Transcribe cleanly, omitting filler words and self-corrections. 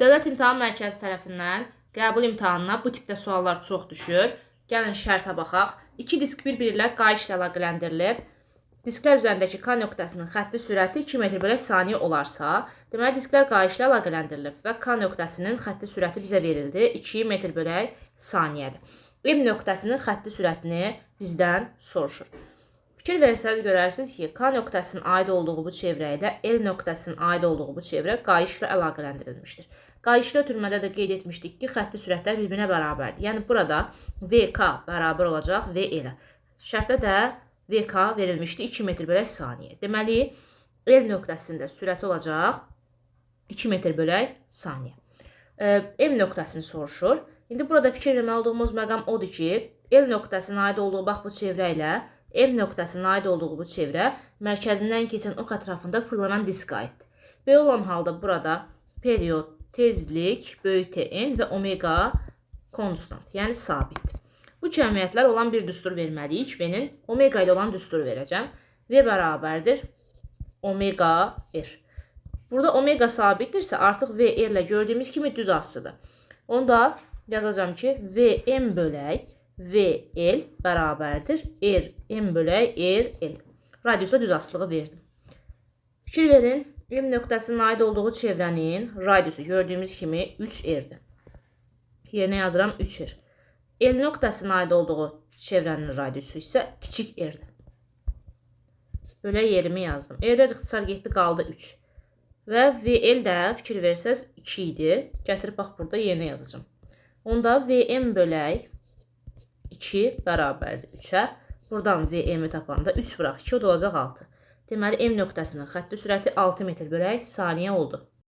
Dövlət İmtahan Mərkəzi tərəfindən qəbul imtahanına bu tipdə suallar çox düşür. Gəlin şərtə baxaq. İki disk bir-biri ilə qayış ilə əlaqələndirilib. Disklər üzərindəki K nöqtəsinin xətti sürəti 2 metr/saniyə olarsa, deməli disklər qayış ilə əlaqələndirilib və K nöqtəsinin xətti sürəti bizə verildi 2 metr/saniyədir. M nöqtəsinin xətti sürətini bizdən soruşur. Fikir versəniz görərsiniz ki, K nöqtəsinin aid olduğu bu çevrə ilə L nöqtəsinin aid olduğu bu çevrə qayış ilə əlaqələndirilmişdir. Qayışlı ötürmədə də qeyd etmişdik ki, xətti sürətlər bir-birinə bərabərdir. Yəni burada VK bərabər olacaq VL-ə. Şərtdə də VK verilmişdi 2 metr/saniyə. Deməli, L nöqtəsində sürəti olacaq 2 metr/saniyə. M nöqtəsini soruşur. İndi burada fikir verməli olduğumuz məqam odur ki, L nöqtəsinin aid olduğu bax bu çevrə ilə M nöqtəsinin aid olduğu bu çevrə mərkəzindən keçən ox ətrafında fırlanan diska aiddir. Belə olan halda burada period, tezlik, böyük Tn və omega konstant, yəni sabitdir. Bu cəmiyyətlər olan bir düstur verməliyik. V-nin omega ilə olan düsturu verəcəm. V bərabərdir omega R. Burada omega sabitdirsə, artıq V R ilə gördüyümüz kimi düz asıdır. Onda yazacağım ki, Vm bölək VL bərabərdir Rm bölək RL. Radiusa düz asılığı verdim. Fikir verin, M nöqtəsinin aid olduğu çevrənin radiusu gördüyümüz kimi 3R'dir. Yerinə yazıram 3R. L nöqtəsinin aid olduğu çevrənin radiusu isə kiçik R'dir. Belə yerimi yazdım. R ixtisar getdi, qaldı 3. Və VL də fikir versəz 2 idi. Gətirib bax burada yerinə yazacağım. Onda Vm bölək 2 bərabərdir 3-ə. Buradan Vm-i tapanda 3 vuraq 2, o da olacaq 6. Deməli, M nöqtəsinin xətti sürəti 6 metr/saniyə oldu.